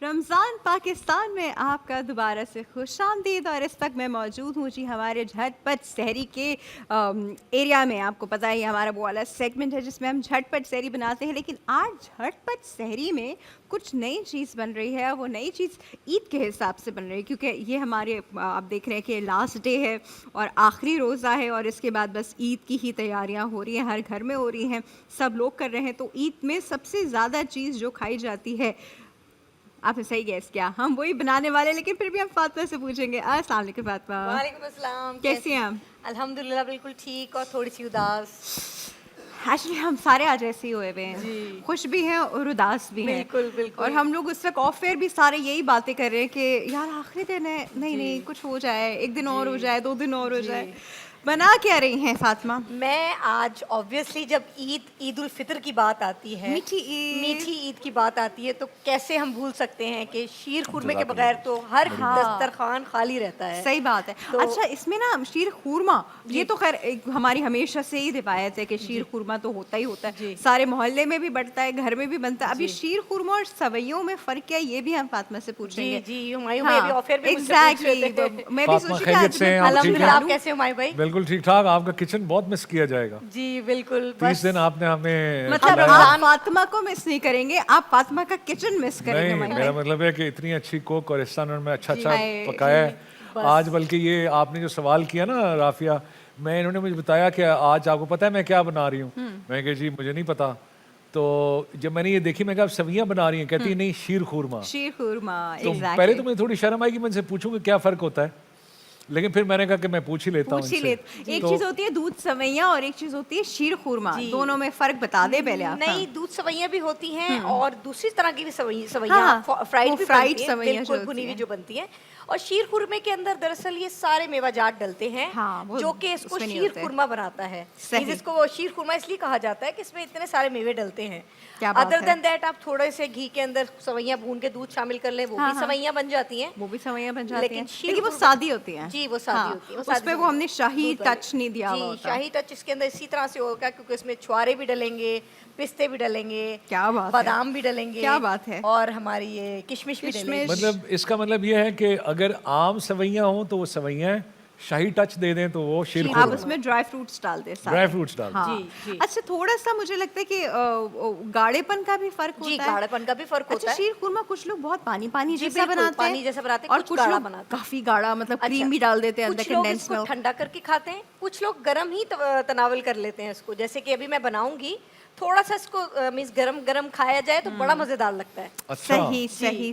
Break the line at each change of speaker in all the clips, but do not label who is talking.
रमज़ान पाकिस्तान में आपका दोबारा से खुशामदीद। और इस वक्त मैं मौजूद हूँ जी हमारे झटपट सहरी के एरिया में। आपको पता है ये हमारा वो वाला सेगमेंट है जिसमें हम झटपट सहरी बनाते हैं, लेकिन आज झटपट सहरी में कुछ नई चीज़ बन रही है। वो नई चीज़ ईद के हिसाब से बन रही है, क्योंकि ये हमारे आप देख रहे हैं कि लास्ट डे है और आखिरी रोज़ा है, और इसके बाद बस ईद की ही तैयारियाँ हो रही हैं, हर घर में हो रही हैं, सब लोग कर रहे हैं। तो ईद में सबसे ज़्यादा चीज़ जो खाई जाती है, आपने सही गैस किया, हम वही बनाने वाले, लेकिन फिर भी हम फातिमा से पूछेंगे। अस्सलाम वालेकुम फातिमा।
वालेकुम अस्सलाम।
कैसी हैं आप?
अल्हम्दुलिल्लाह बिल्कुल ठीक और थोड़ी सी उदास।
एक्चुअली हम सारे आज ऐसे ही हुए हुए हैं, खुश भी हैं और उदास भी हैं।
बिल्कुल बिल्कुल।
और हम लोग उस वक्त ऑफ एयर भी सारे यही बातें कर रहे हैं कि यार आखिरी दिन है, नहीं कुछ हो जाए, एक दिन और हो जाए, 2 दिन और हो जाए। बना क्या रही हैं फातिमा?
मैं आज ऑब्वियसली जब ईद उल फितर की बात आती है, मीठी ईद की बात आती है, तो कैसे हम भूल सकते हैं कि शीर खुरमे के बगैर तो हर दस्तरखान खाली रहता है।
सही बात है। तो अच्छा, इसमें ना शीर खुरमा, ये तो खैर हमारी हमेशा से ही रिवायत है कि शीर खुरमा तो होता ही होता है, सारे मोहल्ले में भी बढ़ता है, घर में भी बनता है। अब ये शीर खुरमा और सवैयों में फर्क क्या है, ये भी हम फातिमा से पूछेंगे।
जी हुमायूं भाई, अभी ऑफर पे
एग्जैक्टली, मैं भी सोच रही थी।
अल्हम्दुलिल्लाह, आप कैसे हुमायूं भाई?
बिल्कुल ठीक ठाक। आपका किचन बहुत मिस किया जाएगा।
जी बिल्कुल।
30 दिन आपने हमें
मतलब आप फातिमा को मिस नहीं करेंगे, आप फातिमा का किचन मिस करेंगे।
नहीं, मेरा मतलब है कि इतनी अच्छी कुक और इस में अच्छा पकाया है आज। बल्कि ये आपने जो सवाल किया ना राफिया, मैं इन्होंने मुझे बताया कि आज आपको पता है मैं क्या बना रही हूँ। मैं कहा जी मुझे नहीं पता। तो जब मैंने ये देखी, मैं कहा सवियां बना रही हैं, कहती है नहीं शीर खुरमा।
शीर खुरमा,
तो पहले तो मुझे थोड़ी शर्म आई कि मैं इनसे पूछूं कि क्या फर्क होता है, लेकिन फिर मैंने कहा कि मैं पूछ ही लेता हूँ।
एक चीज होती है दूध सवैया और एक चीज होती है शीर खुरमा, दोनों में फर्क बता दे पहले आप।
नहीं, दूध सवैया भी होती हैं और दूसरी तरह की भी सवैया फ्राइड सवैया भुनी हुई जो बनती है। और शीर खुरमे के अंदर दरअसल ये सारे मेवाजात डलते हैं, जो कि इसको शीर खुरमा बनाता है। जिसको वो शीर खुरमा इसलिए कहा जाता है कि इसमें इतने सारे मेवे डलते हैं। अदर देन दैट आप थोड़े से घी के अंदर सवैया भून के दूध शामिल कर ले, वो भी सवैया बन जाती हैं।
वो भी सवैया बन जाती हैं, लेकिन वो सादी होती हैं।
जी वो सादी होती है,
उस पे वो हमने शाही टच नहीं दिया हुआ होता।
शाही टच इसके अंदर इसी तरह से होगा, क्योंकि इसमें छुआरे भी डलेंगे, पिस्ते भी डलेंगे,
क्या बात है,
बादाम भी डलेंगे,
क्या बात है,
और हमारी ये किशमिश भी डलेंगे।
मतलब इसका मतलब ये है कि अगर आम सवैयां हो तो वो सवैयां, शाही टच दे दें तो वो शीर खुरमा।
आप उसमें ड्राई फ्रूट्स डाल दें,
ड्राई फ्रूट्स डाल।
जी।
अच्छा, थोड़ा सा मुझे लगता है कि गाढ़ेपन का भी फर्क होता है।
जी, गाढ़ेपन का भी फर्क होता है।
शीर खुरमा कुछ लोग बहुत पानी जैसा बनाते हैं,
और कुछ लोग
काफी गाढ़ा, मतलब क्रीम भी डाल देते हैं अंदर, कंडेंस मिल्क।
ठंडा करके खाते हैं, कुछ लोग गरम ही तनावल कर लेते हैं इसको। जैसे कि अभी मैं बनाऊंगी, थोड़ा सा इसको मींस गरम खाया जाए तो बड़ा मजेदार लगता है।
अच्छा।
सही।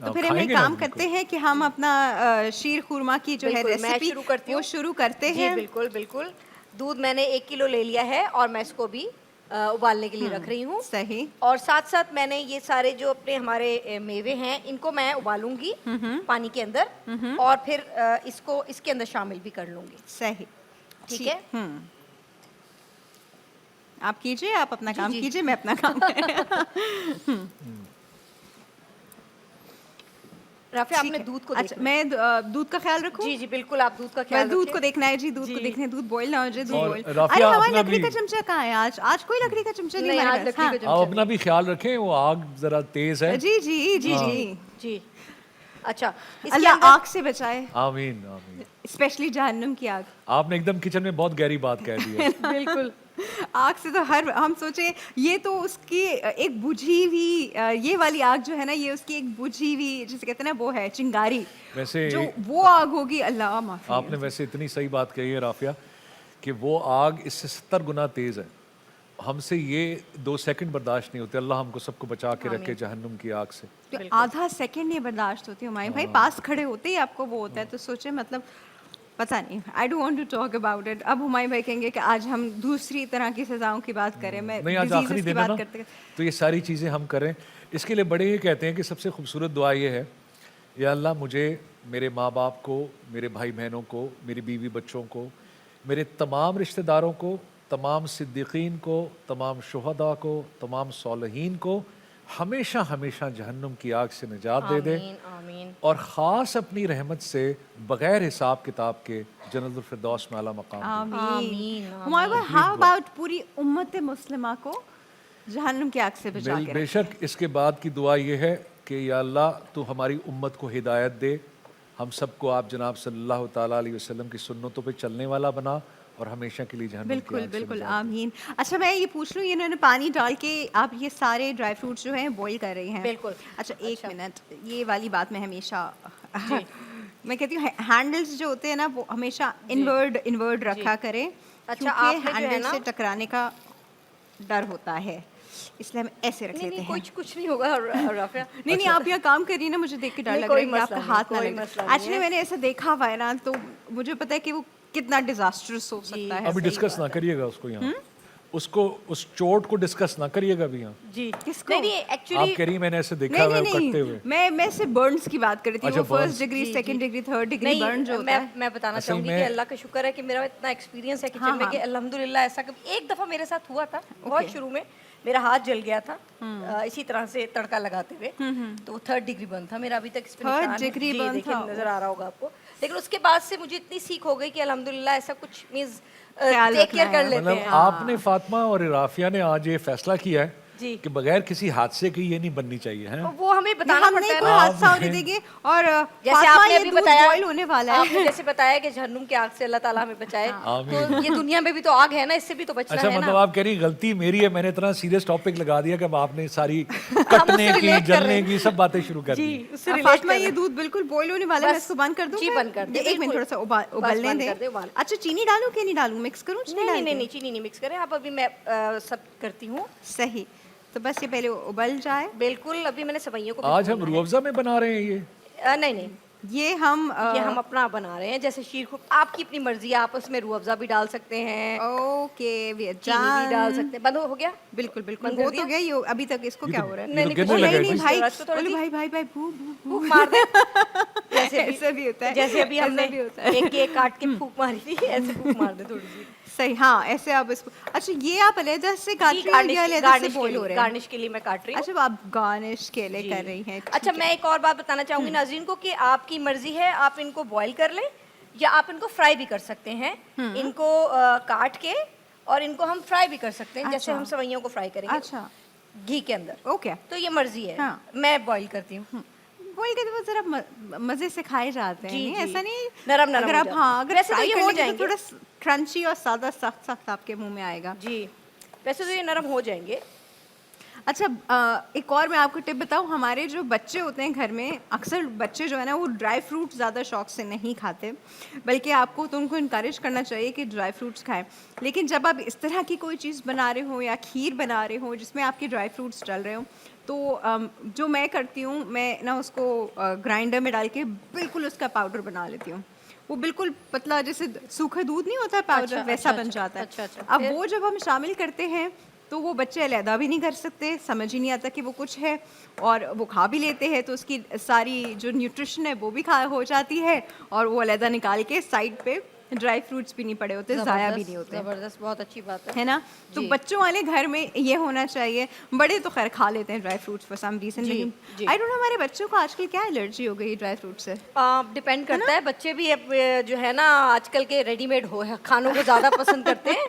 तो फिर हम एक काम करते हैं कि हम अपना शीर खुरमा की जो है रेसिपी वो शुरू करते हैं।
बिल्कुल। दूध मैंने 1 किलो ले लिया है और मैं इसको भी उबालने के लिए रख रही हूँ।
सही।
और साथ साथ मैंने ये सारे जो अपने हमारे मेवे हैं इनको मैं उबालूंगी पानी के अंदर, और फिर इसको इसके अंदर शामिल भी कर लूंगी।
सही,
ठीक है।
आप कीजिए, आप अपना काम कीजिए, मैं अपना काम
राफिया, आपने दूध को
अच्छा, मैं दूध का ख्याल रखूं?
जी बिल्कुल, आप दूध का ख्याल रखिए।
दूध को देखना है जी, दूध को देखना है, दूध बॉईल ना हो जाए, दूध बॉईल।
अरे
हमारी लकड़ी का चमचा कहाँ है? आज कोई लकड़ी का चमचा नहीं है हमारे पास।
आप अपना भी ख्याल रखें, वो आग जरा तेज है।
जी। अच्छा,
अल्लाह आग से बचाए,
आमीन।
स्पेशली जहन्नुम की आग।
आपने एकदम किचन में बहुत गहरी बात कह दी है।
बिल्कुल।
आग से तो हम सोचे ये तो उसकी एक बुझी हुई, ये वाली आग जो है ना, ये उसकी एक बुझी हुई, जिसे कहते हैं ना, वो है चिंगारी।
वैसे
जो वो आग होगी, अल्लाह माफ़ी।
आपने वैसे इतनी सही बात कही है राफिया कि वो आग इससे 70 गुना तेज है। हमसे ये 2 सेकंड बर्दाश्त नहीं होते। अल्लाह हमको सबको बचा के रखे जहन्नुम की आग से।
तो आधा सेकंड नहीं बर्दाश्त होती हुमायूं भाई, पास खड़े होते ही आपको वो होता है। तो सोचे, मतलब पता नहीं, I don't want to talk about it. अब हुमायूं भाई कहेंगे कि आज हम दूसरी तरह की सजाओं की बात करें। मैं
नहीं, आज आखिरी दिन है ना, तो ये सारी चीज़ें हम करें। इसके लिए बड़े ही कहते हैं कि सबसे खूबसूरत दुआ ये है, या अल्लाह मुझे, मेरे माँ बाप को, मेरे भाई बहनों को, मेरी बीवी बच्चों को, मेरे तमाम रिश्तेदारों को, तमाम सिद्दीकीन को, तमाम शुहदा को, तमाम सौलहीन को हमेशा हमेशा जहन्नुम की आग से निजात दे दे, और ख़ास अपनी रहमत से बगैर हिसाब किताब के जन्नतुल फिरदौस में आला मकाम।
आमीन। हाउ अबाउट पूरी उम्मत मुस्लिमा को जहन्नुम की आग से बचा के रखे।
बेशक इसके बाद की दुआ ये है कि या अल्लाह तू हमारी उम्मत को हिदायत दे, हम सबको आप जनाब सल्लल्लाहु ताला अलैहि वसल्लम की सुन्नतों पे चलने वाला बना और हमेशा के लिए जहन्नम की
बिल्कुल
आग से
बिल्कुल
बचा दे।
आमीन। अच्छा मैं ये पूछ लूँ, ये इन्होंने पानी डाल के आप ये सारे ड्राई फ्रूट्स जो हैं बॉईल कर रही हैं?
बिल्कुल।
अच्छा एक मिनट, ये वाली बात मैं हमेशा मैं कहती हूँ हैंडल्स जो होते हैं ना वो हमेशा इनवर्ड रखा करें।
अच्छा,
क्योंकि
आपने जो है
हैंडल
ना
से टकराने का डर होता है, इसलिए हम ऐसे रख लेते हैं।
कुछ नहीं होगा राफिया।
नहीं आप यहाँ काम करिए ना, मुझे देख के डर लग रहा है कि आपका हाथ ना लगे। एक्चुअली मैंने ऐसा देखा हुआ है ना, तो मुझे पता है कि वो कितना डिजास्टरस हो सकता है।
अभी डिस्कस ना करिएगा उसको यहाँ, उसको उस चोट को डिस्कस ना करिएगा अभी यहाँ।
जी किसको? नहीं एक्चुअली
आप कह रही मैंने ऐसे देखा हुआ है कटते हुए।
मैं से बर्न्स की बात कर रही थी।
अच्छा,
वो first degree, second degree, third degree burn जो होता है।
मैं बताना चाहूंगी कि अल्लाह का शुक्र है कि मेरा इतना एक्सपीरियंस है किचन में कि अल्हम्दुलिल्लाह ऐसा कभी एक दफा मेरे साथ हुआ था बहुत शुरू में, मेरा हाथ जल गया था इसी तरह से तड़का लगाते हुए, तो वो 3rd डिग्री बर्न था मेरा। अभी तक इस पे निशान है।
डिग्री बर्न था,
नजर आ रहा होगा आपको। लेकिन उसके बाद से मुझे इतनी सीख हो गई कि अल्हम्दुलिल्लाह ऐसा कुछ मींस टेक केयर कर लेते हैं।
आपने फातिमा और राफिया ने आज ये फैसला किया है कि बगैर किसी हादसे के ये नहीं बननी चाहिए है।
वो हमें बताना पड़ता है,
कोई हादसा होने देंगे। और
जैसे आपने अभी बताया
होने वाला है,
आपने जैसे बताया कि जहन्नुम की आग से अल्लाह ताला हमें बचाए, तो ये दुनिया में भी तो आग है ना, इससे भी तो बचना
अच्छा,
है ना।
मतलब आप कह रही गलती मेरी है, मैंने इतना सीरियस टॉपिक लगा दिया कि आपने सारी कटने की जलने की सब बातें शुरू कर दी।
फातिमा ये दूध बिल्कुल बॉईल होने वाला है, मैं इसको बंद कर दूं?
जी बंद कर दे।
एक मिनट थोड़ा सा उबलने दें। अच्छा चीनी डालूं कि नहीं डालूं? मिक्स करूं?
नहीं चीनी नहीं मिक्स करें आप, अभी मैं सब करती हूँ।
सही, तो बस ये पहले उबल जाए।
बिल्कुल, अभी मैंने सेवइयों को
आज हम रूह अफ़ज़ा में बना रहे हैं ये?
नहीं
ये हम
अपना बना रहे हैं, जैसे शीर खुर आपकी अपनी मर्जी, आप उसमें रूह अफ़ज़ा भी डाल सकते हैं।
ओके,
चीनी भी डाल सकते हैं। बंद हो गया?
बिल्कुल हो तो गया ये। अभी तक इसको क्या हो रहा है?
नहीं
भाई
फूक मार दे। जैसे
ऐसे भी होता है,
जैसे अभी हमने एक केक काट के फूक मारी थी, ऐसे फूक मार दे थोड़ी सी।
सही, हाँ ऐसे आप इसको। अच्छा ये आप अलग से काट रही हैं या अलग से बॉईल हो रहे हैं?
गार्निश के लिए मैं काट रही हूँ।
अच्छा आप गार्निश के लिए कर रही हैं।
अच्छा मैं एक और बात बताना चाहूंगी नाज़रीन को कि आपकी मर्जी है, आप इनको बॉईल कर लें या आप इनको फ्राई भी कर सकते हैं। इनको काट के और इनको हम फ्राई भी कर सकते हैं, जैसे हम सेवइयों को फ्राई करेंगे।
अच्छा,
घी के अंदर।
ओके,
तो ये मर्जी है। मैं बॉईल करती हूँ।
बॉईल करते वक्त जरा मजे से खाए जाते हैं, ऐसा नहीं
नरम
अगर आप अगर
वैसे तो ये हो जाएंगे,
थोड़ा क्रंची और सादा सख्त आपके मुंह में आएगा।
जी वैसे तो ये नरम हो जाएंगे।
अच्छा एक और मैं आपको टिप बताऊं, हमारे जो बच्चे होते हैं घर में, अक्सर बच्चे जो है ना वो ड्राई फ्रूट ज़्यादा शौक से नहीं खाते, बल्कि आपको तो उनको इनकरेज करना चाहिए कि ड्राई फ्रूट्स खाएं। लेकिन जब आप इस तरह की कोई चीज़ बना रहे हो या खीर बना रहे हो जिसमें आपके ड्राई फ्रूट्स डल रहे हो, तो जो मैं करती हूँ, मैं ना उसको ग्राइंडर में डाल के बिल्कुल उसका पाउडर बना लेती हूँ। वो बिल्कुल पतला, जैसे सूखा दूध नहीं होता पाउडर, वैसा बन जाता है। अब वो जब हम शामिल करते हैं तो वो बच्चे अलहदा भी नहीं कर सकते, समझ ही नहीं आता कि वो कुछ है, और वो खा भी लेते हैं तो उसकी सारी जो न्यूट्रिशन है वो भी खा हो जाती है, और वो अलहदा निकाल के साइड पे ड्राई फ्रूट्स भी नहीं पड़े होते, ज़ाया भी नहीं होते।
ज़बरदस्त, बहुत अच्छी बात
है ना। तो बच्चों वाले घर में ये होना चाहिए। बड़े तो खैर खा लेते हैं dry fruits for some reason, लेकिन आई डोंट नो हमारे बच्चों को आजकल क्या एलर्जी हो गई ड्राई फ्रूट से।
डिपेंड करता है, बच्चे भी जो है ना आजकल के रेडीमेड खानों को ज़्यादा पसंद करते हैं।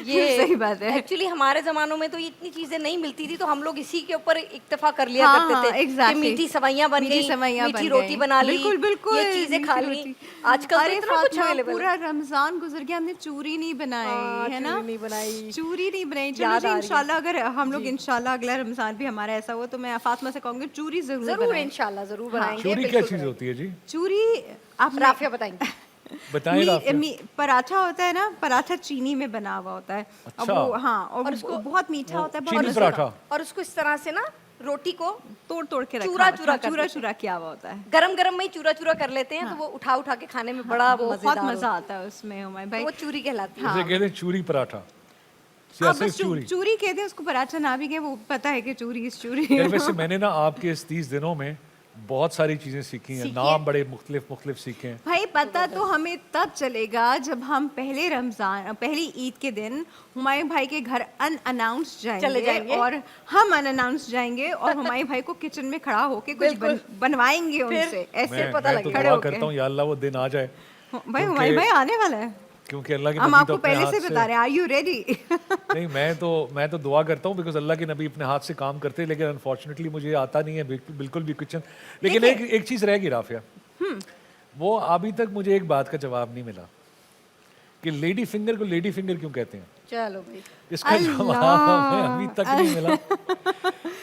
ये
सही बात है।
एक्चुअली हमारे ज़मानों में तो ये इतनी चीज़ें नहीं मिलती थी, तो हम लोग इसी के ऊपर इक्तफा कर लिया करते थे कि मीठी सेवइयां बन गई, मीठी रोटी बना ली,
बिल्कुल
ये चीज़ें खा ली। आजकल तो इतना कुछ अवेलेबल,
पूरा रमजान गुजर गया, हमने चूरी नहीं बनाई, है ना, चूरी नहीं बनाई। चलो जी इंशाल्लाह, अगर हम लोग इंशाल्लाह अगला रमजान भी हमारा ऐसा हो तो मैं फातिमा से कहूँगी चूरी जरूर
इंशाल्लाह जरूर बनाएंगे।
चूरी क्या चीज़ होती है जी?
चूरी आप
राफिया बताएंगे।
पराठा होता है ना, पराठा चीनी में बना हुआ होता है।
अच्छा।
अब वो हाँ, और उसको बहुत मीठा होता है,
चीनी पराठा,
और उसको इस तरह से ना रोटी को
तोड़ के
चूरा
किया हुआ होता है।
गरम में ही चूरा कर लेते हैं, तो वो उठा के खाने में बड़ा
बहुत मजा आता है उसमें हुमायूं भाई।
वो चूरी कहलाती है।
जैसे कहते हैं चूरी पराठा,
चूरी कहते हैं उसको, पराठा ना भी कहे, वो पता है कि चूरी इस चूरी।
वैसे मैंने ना आपके इस 30 दिनों में बहुत सारी चीजें सीखी हैं, नाम बड़े मुख्तलिफ सीखे हैं
भाई। पता तो हमें तब चलेगा जब हम पहली ईद के दिन हुमायूं भाई के घर अनअनाउंस जाएंगे और हम अनअनाउंस जाएंगे और हुमायूं भाई को किचन में खड़ा होके कुछ बनवाएंगे उनसे, ऐसे पता लगेगा।
मैं तो दुआ करता हूँ या अल्लाह वो दिन आ जाए
भाई। हुमायूं भाई आने वाला है,
क्योंकि अल्लाह के
हम
नबी तो
आपको
अपने
पहले
हाथ
से बता रहे हैं, आर यू रेडी?
नहीं, मैं तो दुआ करता हूँ बिकॉज अल्लाह के नबी अपने हाथ से काम करते हैं, लेकिन अनफॉर्चुनेटली मुझे आता नहीं है बिल्कुल भी किचन। लेकिन एक चीज़ रह गई राफिया, वो अभी तक मुझे एक बात का जवाब नहीं मिला कि लेडी फिंगर को लेडी फिंगर क्यों कहते हैं।
चलो भाई,
इसका जवाब हमें अभी तक नहीं मिला।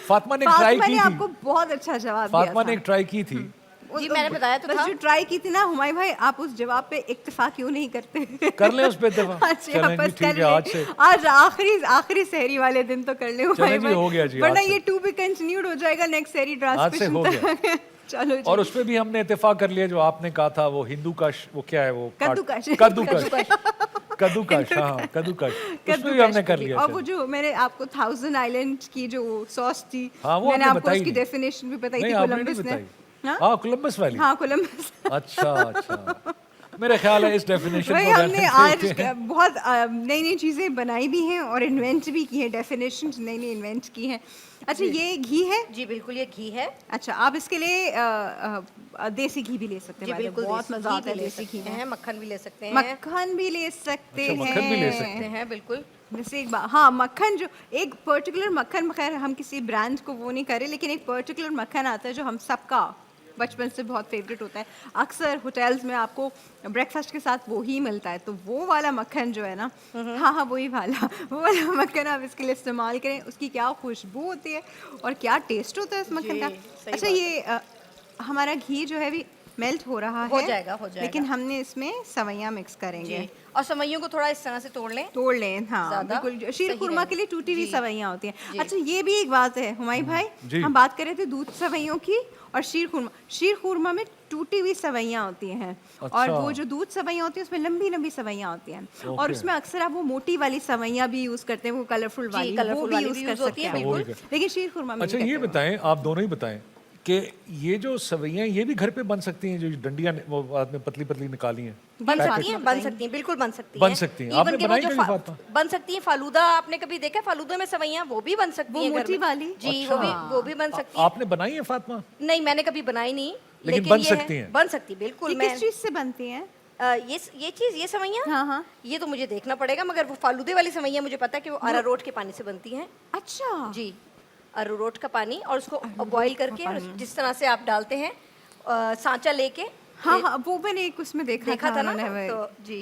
फातिमा ने ट्राई की थी,
आपको बहुत अच्छा जवाब दिया
फातिमा ने एक ट्राई की थी।
जी मैंने बताया तो था।
जो ट्राई की थी ना हुमायूं भाई, आप उस जवाब पे इत्तेफा क्यों नहीं करते?
कर ले उस पे इत्तेफा। चलें जी, ठीक है,
आज आखिरी सहरी वाले दिन तो कर ले हुमायूं भाई,
हो गया जी,
वरना ये टू बी कंटिन्यूड हो जाएगा नेक्स्ट सहरी ट्रांसमिशन
हो गया।
चलो जी।
और उस पे भी हमने इत्तेफाक कर लिया जो आपने कहा था, वो हिंदू कश, वो क्या है वो
कद्दूकश
कद्दूकश, हाँ कद्दूकश, उसमें भी हमने कर लिया।
और वो जो मैंने आपको 1000 आइलैंड की जो सॉस थी,
हाँ, वो
मैंने
आपने
आपको
बताई
उसकी
नहीं।
डेफिनेशन भी बताई थी,
नहीं, आपने
कोलंबस
नहीं
ने।
बताई। हाँ, कोलंबस वाली।
हाँ, कोलंबस।
अच्छा मेरा ख्याल है इस डेफिनेशन
भाई
को
हमने आज बहुत नई नई चीज़ें बनाई भी हैं और इन्वेंट भी की हैं, डेफिनेशंस नई नई इन्वेंट की हैं। अच्छा, ये घी है?
जी बिल्कुल, ये घी है।
अच्छा, आप इसके लिए देसी घी भी ले सकते हैं।
बिल्कुल,
बहुत मज़ा आता है
देसी घी में। मक्खन भी ले सकते हैं।
मक्खन भी ले सकते हैं।
मक्खन भी ले सकते
हैं, बिल्कुल।
जैसे एक बार, हाँ, मक्खन, जो एक पर्टिकुलर मक्खन, खैर हम किसी ब्रांड को वो नहीं करें, लेकिन एक पर्टिकुलर मक्खन आता है जो हम सबका बचपन से बहुत फेवरेट होता है। अक्सर होटल्स में आपको ब्रेकफास्ट के साथ वो ही मिलता है, तो वो वाला मक्खन जो है ना, हाँ वो वाला मक्खन आप इसके लिए इस्तेमाल करें। उसकी क्या खुशबू होती है और क्या टेस्ट होता है उस मक्खन का। अच्छा, ये हमारा घी जो है भी मेल्ट हो रहा है,
हो जाएगा।
लेकिन हमने इसमें सवैयाँ मिक्स करेंगे
और सवैयों को थोड़ा इस तरह से तोड़ लें।
हाँ बिल्कुल, शीर खुरमा के लिए टूटी हुई सवैयाँ होती हैं। अच्छा, ये भी एक बात है हुमायूं भाई, हम बात कर रहे थे दूध सवैयों की और शीर खुरमा में टूटी हुई सवैयाँ होती हैं।
अच्छा।
और वो जो दूध सवैयाँ होती हैं उसमें लंबी लंबी सवैयाँ होती हैं, और उसमें अक्सर आप वो मोटी वाली सवैयाँ भी यूज करते हैं, वो कलरफुल वाली, वो भी यूज कर सकते हैं बिल्कुल, लेकिन शीर खुरमा में।
अच्छा, ये बताएं, आप दोनों ही बताएं कि ये जो सवैयाँ ये भी घर पे बन सकती हैं, जो डंडियाँ वो आपने पतली पतली निकाली हैं?
बन सकती हैं, बिल्कुल बन सकती हैं।
आपने बनाई कभी फातिमा?
बन सकती हैं। फालूदा आपने कभी देखा? फालूदा में सवैयाँ वो भी बन सकती हैं,
मोटी वाली।
जी, वो भी बन सकती हैं।
आपने बनाई है फातिमा?
नहीं, मैंने कभी बनाई नहीं,
लेकिन बन सकती हैं।
बन सकती, बिल्कुल।
किस चीज से बनती हैं
ये चीज, ये सवैयाँ?
हाँ,
ये तो मुझे देखना पड़ेगा, मगर वो फालूदे वाली सवैयाँ मुझे पता है कि वो अरारोट के पानी से बनती हैं।
अच्छा
जी, अरारोट का पानी, और उसको बॉईल करके जिस तरह से आप डालते हैं, सांचा लेके।
हाँ, वो मैंने एक उसमें देखा था
ना, तो जी,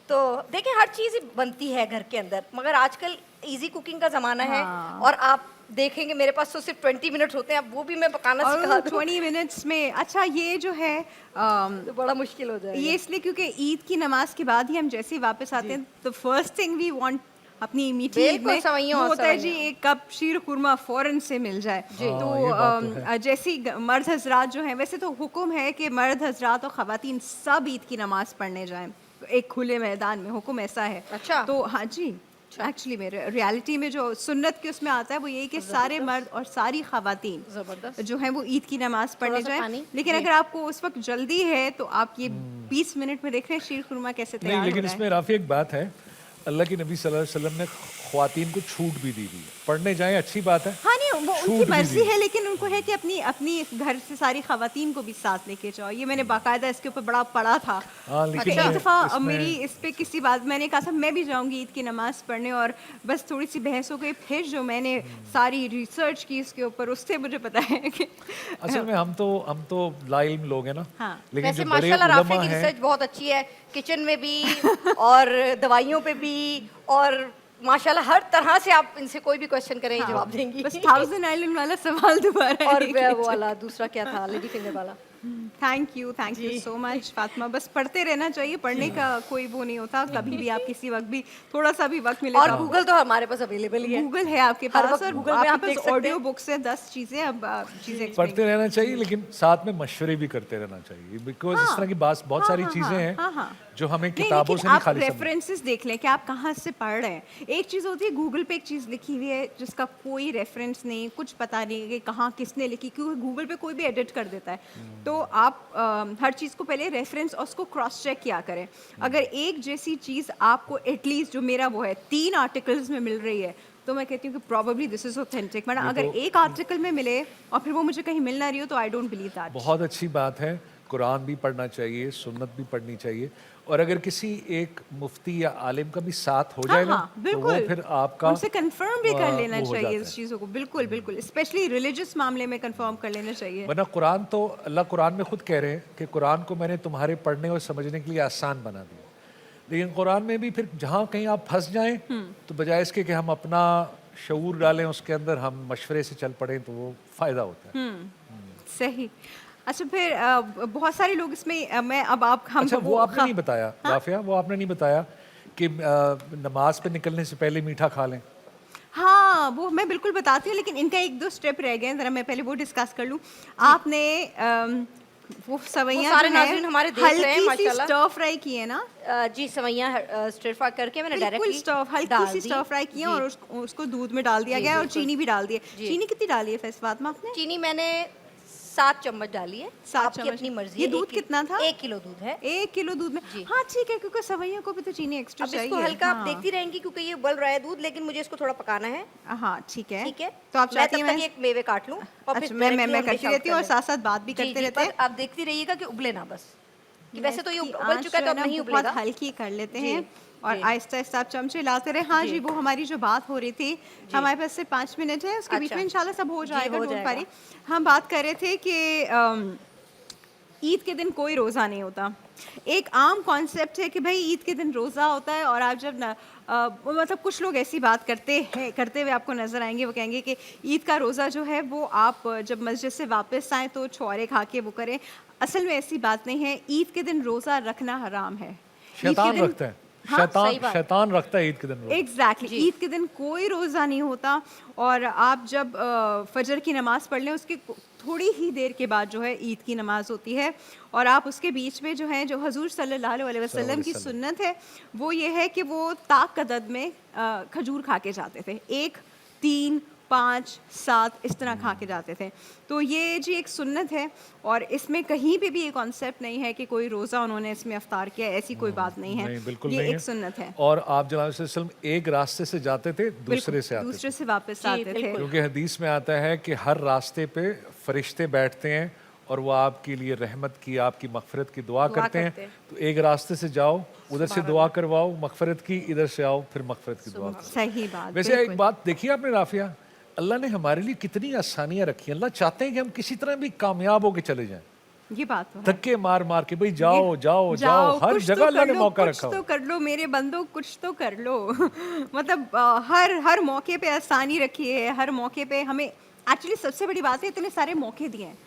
तो देखें हर चीज़ बनती है घर के अंदर, मगर आजकल इजी कुकिंग का ज़माना है, और आप देखेंगे मेरे पास तो सिर्फ 20 मिनट होते हैं, अब वो भी मैं पकाना सिखा दूं
20 मिनट्स में। अच्छा, ये जो है
तो बड़ा मुश्किल हो जाएगा।
ये इसलिए क्योंकि ईद की नमाज के बाद ही हम जैसे ही वापस आते हैं, तो फर्स्ट थिंग वी वांट अपनी मीठी ईद में होता है जी एक कप शीर खुरमा फौरन से मिल जाए। तो जैसी मर्द हजरात जो हैं, वैसे तो हुक्म है कि मर्द हजरात और ख़वातीन सब ईद की नमाज पढ़ने जाएं एक खुले मैदान में, हुक्म ऐसा है।
अच्छा, तो
हाँ जी, एक्चुअली मेरे रियलिटी में जो सुन्नत के उसमें आता है वो यही कि सारे मर्द और सारी ख़वातीन जो हैं वो ईद की नमाज पढ़ने जाएं। लेकिन अगर आपको उस वक्त जल्दी है तो आप ये 20 मिनट में देख रहे हैं शीर खुरमा कैसे तैयार हो रहा है।
लेकिन इसमें राफी एक बात है, अल्लाह के नबी सल्लल्लाहु अलैहि वसल्लम ने ख्वातीन को छूट भी दी हुई है, पढ़ने जाएं अच्छी बात है।
हाँ, नहीं वो उनकी मर्जी है, लेकिन उनको है कि अपनी घर से सारी ख़वातीन को भी साथ लेके जाओ। ये मैंने बाकायदा इसके ऊपर बड़ा पढ़ा था।
लेकिन
एक दफ़ा मेरी इस पे किसी बात, मैंने कहा था मैं भी जाऊंगी ईद की नमाज पढ़ने, और बस थोड़ी सी बहस हो गई। फिर जो मैंने सारी रिसर्च की इसके ऊपर, उससे मुझे पता है कि
असल में हम तो लाइल्म लोग हैं ना।
लेकिन जो बड़े उलमा हैं, रिसर्च बहुत अच्छी है, किचन में भी और दवाइयों पे भी, और माशाल्लाह हर तरह से आप इनसे कोई भी क्वेश्चन करें जवाब देंगी।
बस 1000 आइलैंड वाला सवाल दोबारा,
और वो वाला दूसरा क्या था, लेडी फिंगर वाला।
Thank you so much Fatima. बस पढ़ते रहना चाहिए, पढ़ने का कोई वो नहीं होता, कभी भी आप किसी वक्त भी थोड़ा सा भी वक्त मिले।
और गूगल तो हमारे पास अवेलेबल ही है,
गूगल है आपके पास, और
गूगल में आप देख सकते हैं
ऑडियो बुक्स है 10 चीजें, अब चीजें
पढ़ते रहना चाहिए, लेकिन साथ में मशवरे भी करते रहना चाहिए, बिकॉज इस तरह की बहुत सारी चीजें हैं जो हमें किताबों से नहीं खाली
रेफरेंसेस देख लें कि आप कहाँ से पढ़ रहे हैं। एक चीज़ होती है गूगल पे एक चीज़ लिखी हुई है जिसका कोई रेफरेंस नहीं, कुछ पता नहीं कि कहाँ किसने लिखी, क्योंकि गूगल पे कोई भी एडिट कर देता है। तो आप हर चीज़ को पहले रेफरेंस और उसको क्रॉस चेक किया करें। अगर एक जैसी चीज़ आपको एटलीस्ट, जो मेरा वो है 3 आर्टिकल्स में मिल रही है, तो मैं कहती हूँ कि प्रॉबेबली दिस इज ऑथेंटिक। वरना अगर एक आर्टिकल में मिले और फिर वो मुझे कहीं मिल ना रही हो, तो आई डोंट बिलीव दैट।
बहुत अच्छी बात है, कुरान भी पढ़ना चाहिए, सुन्नत भी पढ़नी चाहिए, और अगर किसी एक मुफ्ती या आलिम का भी साथ हो जाए ना, तो वो फिर आपका
उनसे कंफर्म भी कर लेना चाहिए इस चीज़ों को। बिल्कुल बिल्कुल, स्पेशली रिलीजियस मामले में कंफर्म कर लेना चाहिए।
वरना कुरान तो अल्लाह कुरान में खुद कह रहे हैं कि कुरान को मैंने तुम्हारे पढ़ने और समझने के लिए आसान बना दिया, लेकिन कुरान में भी फिर जहाँ कहीं आप फंस जाएं तो बजाय इसके कि हम अपना शऊर डालें उसके अंदर, हम मशवरे से चल पड़ें, तो वो फ़ायदा होता है।
सही। अच्छा, फिर बहुत सारे लोग इसमें मैं अब आप हम
अच्छा, वो आपने नहीं बताया राफिया, वो आपने नहीं बताया कि नमाज पे निकलने से पहले मीठा खा लें।
हाँ, वो मैं बिल्कुल बताती हूँ, लेकिन इनका एक दो स्टेप रह गए हैं, ज़रा मैं पहले वो डिस्कस कर लूँ। आपने वो सवैयाँ
सारे नाज़रीन हमारे देख रहे हैं माशाल्लाह,
स्टर फ्राई की है ना?
जी, सवैयाँ स्टर फ्राई करके मैंने डायरेक्टली
हल्की सी स्टर फ्राई की है और उसको दूध में डाल दिया गया और चीनी भी डाल दी है। चीनी कितनी डाली है फैज़ फातिमा आपने?
चीनी मैंने 7 चम्मच डाली है,
7
आपकी अपनी मर्जी।
ये दूध कितना था?
1 किलो दूध है।
1 किलो दूध में, हाँ ठीक है, क्योंकि सवैयों को भी तो चीनी एक्स्ट्रा
अब
चाहिए।
इसको हल्का आप
हाँ।
देखती रहेंगी क्योंकि ये उबल रहा है दूध, लेकिन मुझे इसको थोड़ा पकाना है।
हाँ ठीक है,
ठीक है,
तो आप चाहती हैं
मैं एक मेवे काट लूं और
अच्छा,
फिर
मैं करती रहती हूँ और साथ साथ बात भी करते रहते हैं।
आप देखती रहिएगा कि उबले ना बस, कि वैसे तो ये उबल चुका है तो अब नहीं
बहुत
उबलेगा।
हल्की कर लेते हैं और आहिस्ता आहिस्ता आप चमचे लाते रहे। हाँ जी, वो हमारी जो बात हो रही थी, हमारे पास सिर्फ 5 मिनट है, उसके बीच में इंशाल्लाह सब हो जाएगा, डोंट वरी। हम बात कर रहे थे कि ईद के दिन कोई रोज़ा नहीं होता। एक आम कॉन्सेप्ट है कि भाई ईद के दिन रोज़ा होता है, और आप जब मतलब कुछ लोग ऐसी बात करते हुए आपको नज़र आएंगे, वो कहेंगे कि ईद का रोज़ा जो है वो आप जब मस्जिद से वापस आएँ तो छुआरे खा के वो करें। असल में ऐसी बात नहीं है, ईद के दिन रोज़ा रखना हराम है।
शैतान रखता है, शैतान रखता है ईद के दिन।
एग्जैक्टली, ईद के दिन कोई रोज़ा नहीं होता, और आप जब फजर की नमाज पढ़ लें उसके थोड़ी ही देर के बाद जो है ईद की नमाज होती है, और आप उसके बीच में जो है, जो हजूर सल्लल्लाहु अलैहि वसल्लम की सुन्नत है वो ये है कि वो ताक अदद में खजूर खा के जाते थे, 1, 3, 5, 7 इस तरह खा के जाते थे। तो ये जी एक सुन्नत है, और इसमें कहीं पे भी ये कॉन्सेप्ट नहीं है कि कोई रोज़ा उन्होंने इसमें अफ्तार किया, ऐसी कोई बात नहीं है।
नहीं, बिल्कुल
ये
नहीं
एक सुन्नत है।
और आप जनाब सल्लल्लाहु अलैहि वसल्लम एक रास्ते से जाते थे, दूसरे से
वापस आते थे,
क्योंकि हदीस में आता है कि हर रास्ते पे फरिश्ते बैठते हैं और वो आपके लिए रहमत की, आपकी मगफरत की दुआ करते हैं। तो एक रास्ते से जाओ, उधर से दुआ करवाओ मगफरत की, इधर से आओ फिर मगफरत की दुआ।
सही बात।
वैसे एक बात देखिए आपने राफिया, अल्लाह ने हमारे लिए कितनी आसानियां रखी हैं। अल्लाह चाहते हैं कि हम किसी तरह भी कामयाब होके चले जाएं।
ये बात तो है।
धक्के मार मार के भाई जाओ जाओ जाओ, हर जगह अल्लाह ने मौका रखा।
कुछ तो कर लो मेरे बंदो, कुछ तो कर लो। मतलब हर मौके पे आसानी रखी है, हर मौके पे हमें एक्चुअली सबसे बड़ी बात है इतने सारे मौके दिए हैं।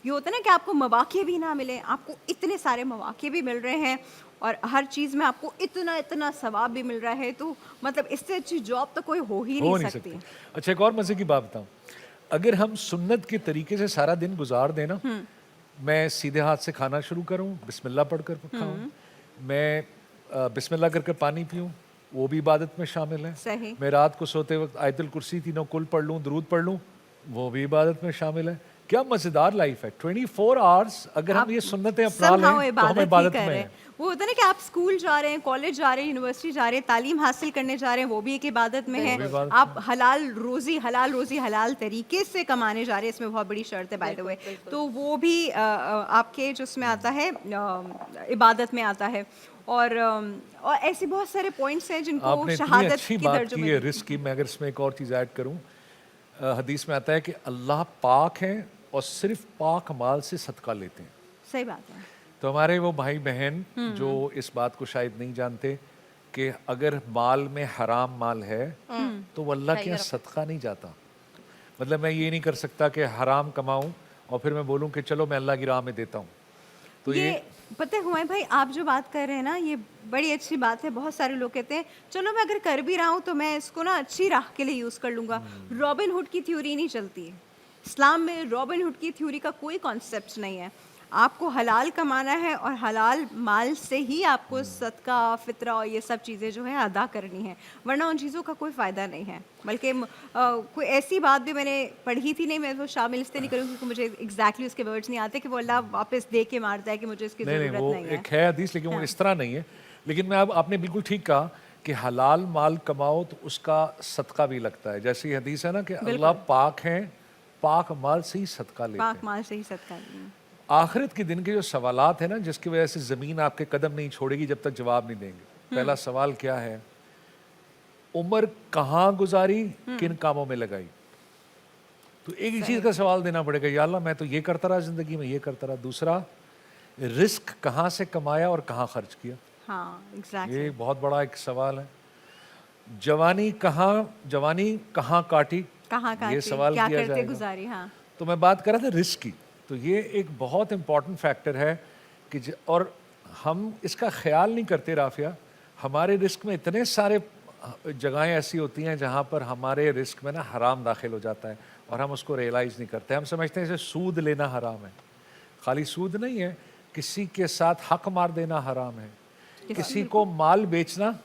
ये होता है ना कि आपको मौके भी ना मिले, आपको इतने सारे मौके भी मिल रहे हैं, और हर चीज़ में आपको इतना इतना सवाब भी मिल रहा है, तो मतलब इससे अच्छी जॉब तो कोई हो ही नहीं सकती।
अच्छा, एक और मजे की बात बताऊं, अगर हम सुन्नत के तरीके से सारा दिन गुजार देना, मैं सीधे हाथ से खाना शुरू करूं, बिस्मिल्लाह पढ़कर खाऊं, मैं बिस्मिल्लाह करके पानी पीऊं, वो भी इबादत में शामिल है।
सही।
मैं रात को सोते वक्त आयतुल कुर्सी तीनों कुल पढ़ लूं, दुरूद पढ़ लूं, वो भी इबादत में शामिल है। क्या मजेदार लाइफ है। 24 आवर्स अगर हम ये सुन्नतें अपना लें तो हम इबादत में हैं।
वो होता है ना कि आप स्कूल जा रहे हैं, कॉलेज जा रहे हैं, यूनिवर्सिटी जा रहे हैं, तालीम हासिल करने जा रहे हैं, वो भी एक इबादत में है। आप हलाल रोजी हलाल तरीके से कमाने जा रहे हैं, इसमें बहुत बड़ी शर्त है बाय द वे, तो वो भी आपके जो उसमें आता है इबादत में आता है। और ऐसे बहुत सारे पॉइंट्स हैं जिनको शहादत की दर्जों में।
रिस्क की, मैं अगर इसमें एक और चीज़ ऐड करूँ, हदीस में आता है कि अल्लाह पाक है और सिर्फ पाक माल से सदका लेते हैं।
सही बात है।
तो हमारे वो भाई बहन जो इस बात को शायद नहीं जानते कि अगर माल में हराम माल है तो वो अल्लाह के यहाँ सदका नहीं जाता। मतलब मैं ये नहीं कर सकता कि हराम कमाऊं और फिर मैं बोलूं कि चलो मैं अल्लाह की राह में देता हूँ। तो ये
पता है हुमायूं भाई, आप जो बात कर रहे हैं ना, ये बड़ी अच्छी बात है। बहुत सारे लोग कहते हैं चलो मैं अगर कर भी रहा हूँ तो मैं इसको ना अच्छी राह के लिए यूज़ कर लूँगा। रॉबिन हुड की थ्योरी नहीं चलती है इस्लाम में। रॉबिन हुड की थ्योरी का कोई कॉन्सेप्ट नहीं है। आपको हलाल कमाना है और हलाल माल से ही आपको सदका, फितरा और ये सब चीज़ें जो है अदा करनी है, वरना उन चीज़ों का कोई फ़ायदा नहीं है। बल्कि कोई ऐसी बात भी मैंने पढ़ी थी, नहीं मैं वो शामिल इसलिए नहीं करूँगी क्योंकि मुझे एग्जैक्टली उसके वर्ड्स नहीं आते कि वो अल्लाह वापस दे के मारता है कि मुझे इसकी ज़रूरत नहीं है।
एक है हदीस, लेकिन वो इस तरह नहीं है। लेकिन मैं अब आपने बिल्कुल ठीक कहा कि हलाल माल कमाओ तो उसका सदका भी लगता है। जैसे ये हदीस है ना कि अल्लाह पाक है, पाक माल से ही सदका लेते हैं।
पाक माल से ही सदका।
आखिरत के दिन के जो सवालात हैं ना, जिसकी वजह से ज़मीन आपके कदम नहीं छोड़ेगी जब तक जवाब नहीं देंगे। पहला सवाल क्या है? उम्र कहाँ गुजारी, किन कामों में लगाई? तो एक ही चीज़ का सवाल देना पड़ेगा, या अल्लाह मैं तो ये करता रहा ज़िंदगी में, ये करता रहा। दूसरा, रिस्क कहाँ से कमाया और कहाँ खर्च किया?
हाँ, exactly.
ये बहुत बड़ा एक सवाल है। जवानी कहाँ काटी, ये सवाल
क्या
किया
करते
जाएगा।
गुजारी, हाँ।
तो मैं बात कर रहा था रिस्क की, तो ये एक बहुत इम्पॉर्टेंट फैक्टर है कि और हम इसका ख्याल नहीं करते राफिया। हमारे रिस्क में इतने सारे जगहें ऐसी होती हैं जहाँ पर हमारे रिस्क में ना हराम दाखिल हो जाता है और हम उसको रियलाइज़ नहीं करते। हम समझते हैं जैसे सूद लेना हराम है। खाली सूद नहीं है, किसी के साथ हक मार देना हराम है, किसी को माल बेचना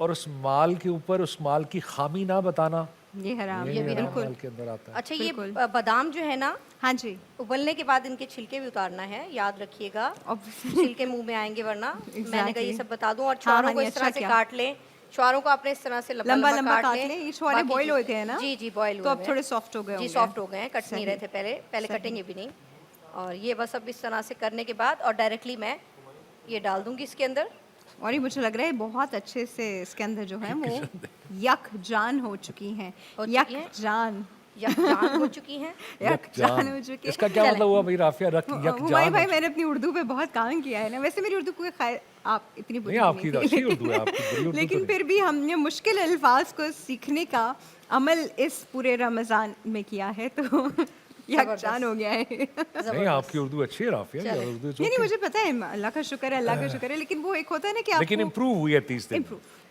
और उस माल के ऊपर उस माल की खामी ना बताना,
ये हराम,
ये भी
माल के अंदर आता है।
अच्छा, ये बादाम जो है ना,
हाँ जी,
उबलने के बाद इनके छिलके भी उतारना है, याद रखिएगा। छिलके मुंह में आएंगे वरना। मैंने कहा ये सब बता दूं। और छुआरों को इस तरह से काट लें, छुआरों को आपने इस तरह से लंबा लंबा काट लें।
ये छुआरे बॉईल हो गए हैं ना?
जी जी, बॉईल
तो अब थोड़े सॉफ्ट हो गए
जी, सॉफ्ट हो गए हैं, कट नहीं रहे थे पहले कटेंगे भी नहीं। और ये बस अब इस तरह से करने के बाद और डायरेक्टली मैं ये डाल दूंगी इसके अंदर।
और ये मुझे लग रहा है बहुत अच्छे से इसके अंदर जो है वो यकजान हो चुकी हैं। यकजान
हो चुकी हैं।
यकजान हो चुकी है।
इसका क्या मतलब हुआ भाई राफिया? यकजान
भाई मैंने अपनी उर्दू पे बहुत काम किया है ना। वैसे मेरी उर्दू को आप इतनी बुरी नहीं
आपकी अच्छी उर्दू है, आपकी बुरी उर्दू
लेकिन फिर भी हमने मुश्किल अल्फाज को सीखने का अमल इस पूरे रमजान में किया है, तो यकजान हो गया है।
नहीं, आपकी उर्दू अच्छी है राफिया, उर्दू
नहीं मुझे पता है, अल्लाह का शुक्र है, अल्लाह का शुक्र है। लेकिन वो एक होता है ना कि आपको
लेकिन इम्प्रूव हुई है 30 दिन।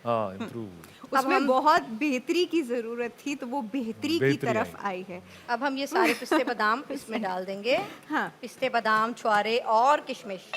हाँ, इम्प्रूव हुई।
उसमें बहुत बेहतरी की जरूरत थी, तो वो बेहतरी की तरफ आई है।
अब हम ये सारे पिस्ते बादाम इसमें डाल देंगे।
हाँ,
पिस्ते बादाम, छुआरे और किशमिश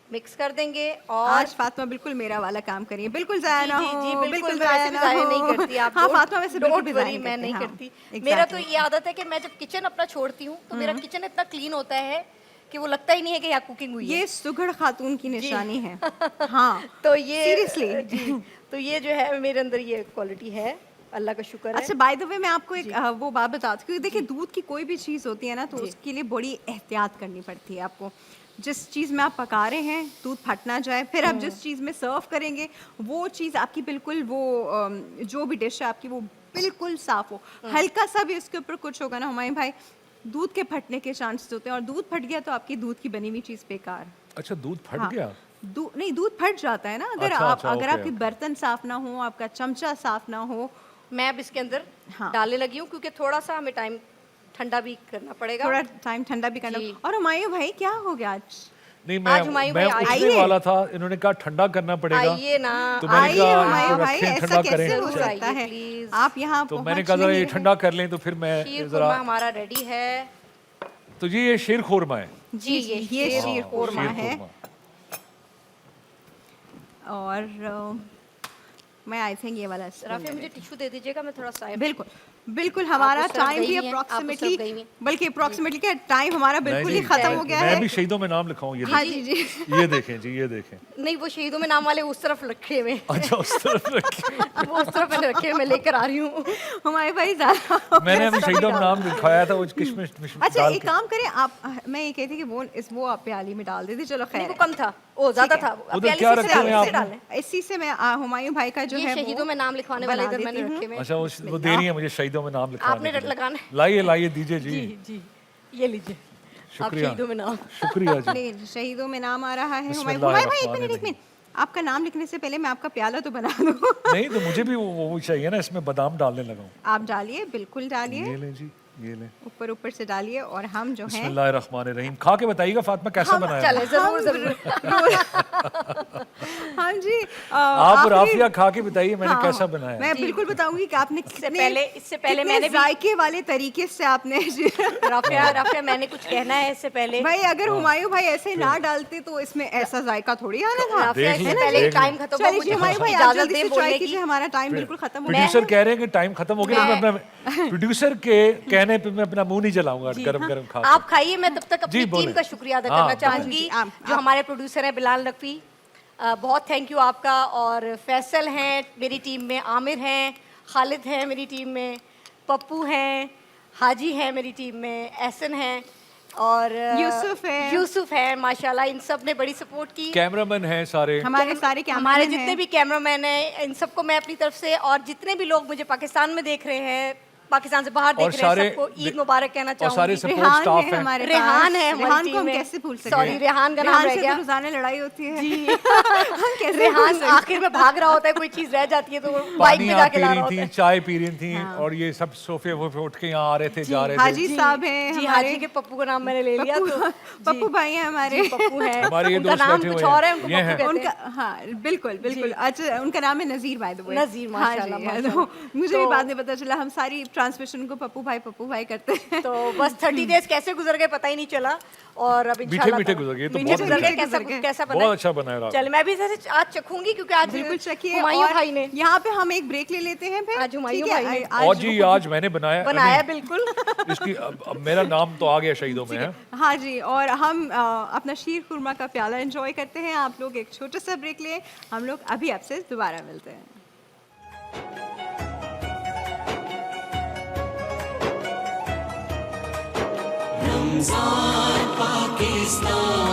मिक्स कर देंगे। और
आज फातिमा बिल्कुल मेरा वाला काम करिए, बिल्कुल जाया ना हो।
जी, बिल्कुल जाया नहीं करती आप।
हाँ फातिमा वैसे बिल्कुल भी
वरी मैं नहीं करती। मेरा तो ये आदत है कि मैं जब किचन अपना छोड़ती हूँ तो मेरा किचन इतना क्लीन होता है कि वो लगता ही नहीं है कि यहाँ कुकिंग हुई है।
ये सुघड़ खातून की निशानी है। हाँ,
तो ये
सीरियसली
तो ये जो है मेरे अंदर ये क्वालिटी है, अल्लाह का शुक्र है।
अच्छा, बाय द वे मैं आपको एक वो बात बताती हूँ, क्योंकि देखिए दूध की कोई भी चीज़ होती है ना, तो उसके लिए बड़ी एहतियात करनी पड़ती है आपको। जिस चीज़ में आप पका रहे हैं दूध फट ना जाए, फिर आप जिस चीज़ में सर्व करेंगे वो चीज़ आपकी बिल्कुल वो जो भी डिश है आपकी वो बिल्कुल साफ हो। हल्का सा भी उसके ऊपर कुछ होगा ना हुमायूं भाई, दूध के फटने के चांसेस होते हैं, और दूध फट गया तो आपकी दूध की बनी हुई चीज़ बेकार।
अच्छा, दूध फट गया?
नहीं, दूध फट जाता है ना अगर अगर आपके बर्तन साफ ना हो, आपका चमचा साफ ना हो।
मैं अब इसके अंदर डालने लगी हूँ क्योंकि थोड़ा सा हमें टाइम ठंडा भी करना पड़ेगा,
थोड़ा टाइम ठंडा भी करना। और हुमायूं भाई क्या हो गया आज?
नहीं, मैं उठने वाला था, इन्होंने कहा ठंडा करना पड़ेगा।
आइए ना,
तो मैंने कहा
हुमायूं भाई ऐसा कैसे हो
सकता
है? आप यहाँ
तो मैंने कहा जरा ये ठंडा कर लें, तो फिर मैं
जरा हमारा रेडी है।
तो जी ये शीर खुरमा है।
जी, ये शीर खुरमा है।
और मैं आई थिंक ये वाला
राफिया मुझे टिश्यू दे दीजिएगा, मैं थोड़ा सा।
बिल्कुल हमारा टाइम भी अप्रोक्सीमेटली, बल्कि अप्रोक्सीमेटली क्या टाइम हमारा बिल्कुल ही खत्म हो गया है।
मैं भी शहीदों में नाम लिखाऊं? ये
हाँ जी जी,
ये देखें जी, ये देखें।
नहीं, वो शहीदों में नाम वाले उस तरफ रखे हुए।
अच्छा, उस तरफ रखे।
वो उस तरफ मैंने रखे, मैं लेकर आ रही हूँ।
हमारे भाई ज़्यादा
मैंने अभी शहीदों में नाम लिखवाया था, वो किशमिश।
अच्छा, एक काम करें आप, मैं ये कहती कि वो आप प्याली में डाल देती। चलो खैर,
वो कम था, ओ ज्यादा था।
उधर क्या रखे हुए आप?
इसी से मैं हुमायूं भाई का जो है
शहीदों में नाम लिखवाने वाले इधर मैंने रखे हुए।
अच्छा, वो दे रही है मुझे शहीदों में नाम लिखवाने।
लगाना।
लाइए दीजिए जी।
जी, ये लीजिए।
शुक्रिया,
शहीदों में नाम।
शुक्रिया जी।
शहीदों में नाम आ रहा है। हुमायूं भाई एक मिनट, आपका नाम लिखने से पहले मैं आपका प्याला तो बना दूं।
नहीं, तो मुझे भी वो चाहिए ना, इसमें बादाम डालने लगा हूं।
आप डालिए, बिल्कुल डालिए।
ये ले जी, ये ले।
ऊपर से डालिए। और हम जो है
बिस्मिल्लाहिर्रहमानिर्रहीम। खा के बताइएगा फातिमा कैसा बनाया।
चले, जरूर।
हाँ जी,
आप राफिया खा के बताइए मैंने कैसा बनाया।
मैं बिल्कुल बताऊंगी कि आपने
इससे पहले मैंने
जायके वाले तरीके से आपने
राफिया मैंने कुछ कहना है इससे पहले।
भाई अगर हुमायूं भाई ऐसे ना डालते तो इसमें ऐसा जायका थोड़ी आना था।
टाइम खत्म हो गया,
हुमायूं भाई आप जल्दी से ट्राई कीजिए, हमारा टाइम बिल्कुल खत्म हो गया।
प्रोड्यूसर कह रहे हैं कि टाइम खत्म हो गया, मैं अपना प्रोड्यूसर के कहने पे मैं अपना मुंह नहीं जलाऊंगा गरम खा।
आप खाइए, मैं तब तक अपनी टीम का शुक्रिया अदा करना चाहूंगी, जो हमारे प्रोड्यूसर हैं बिलाल नकवी। बहुत थैंक यू आपका। और फैसल हैं मेरी टीम में, आमिर हैं, खालिद हैं मेरी टीम में, पप्पू हैं, हाजी हैं मेरी टीम में, एहसन हैं, और
यूसुफ
है माशाल्लाह, इन सब ने बड़ी सपोर्ट की।
कैमरामैन हैं सारे,
हमारे सारे
हमारे जितने भी कैमरामैन हैं, इन सबको मैं अपनी तरफ से, और जितने भी लोग मुझे पाकिस्तान में देख रहे हैं, पाकिस्तान से बाहर देख रहे हैं, सबको ईद मुबारक कहना चाहूंगी।
सारे सपोर्ट स्टाफ हैं
हमारे,
रेहान है,
रेहान को हम कैसे भूल सकते हैं?
सॉरी, रेहान का नाम रह गया।
रोजाना लड़ाई होती है
जी। रेहान आखिर में भाग रहा होता है, कोई चीज रह जाती है तो वो बाइक में जाके ला रहा होता है।
चाय पी रही थी और ये सब सोफे वोफे उठ के यहाँ आ रहे थे, जा रहे थे।
हाजी साहब हैं
जी, हाजी के पप्पू का नाम मैंने ले लिया, तो
पप्पू भाई हैं हमारे,
पप्पू हैं,
हमारे ये
उनका
दोस्त
नाम
बैठे
कुछ
हुए
और है,
हैं।
उनको
ये
पप्पू
हैं।
कहते हैं।
उनका, हाँ बिल्कुल बिल्कुल, अच्छा उनका नाम है नज़ीर, बाय द वे,
नज़ीर, माशाल्लाह,
तो मुझे भी बाद में पता चला, हम सारी ट्रांसमिशन को पप्पू भाई करते हैं।
तो बस 30 डेज कैसे गुजर गए पता ही नहीं चला, और अब इंशाल्लाह
मीठे गुजर गए, तो
मीठे
बहुत
गुजर गए।
अच्छा।
कैसा बना?
बहुत अच्छा बना है।
चल मैं भी जैसे आज चखूंगी, क्योंकि आज
बिल्कुल चखिए।
हुमायूं भाई ने,
यहाँ पे हम एक ब्रेक ले लेते हैं फिर।
आज हुमायूं भाई ने,
और जी आज मैंने बनाया
बिल्कुल।
इसकी अब मेरा नाम तो आ गया शहीदों में है।
हाँ जी, और हम अपना शीर खुरमा का प्याला एंजॉय करते हैं। आप लोग एक छोटा सा ब्रेक लें, हम लोग अभी आपसे दोबारा मिलते हैं।
रमज़ान पाकिस्तान।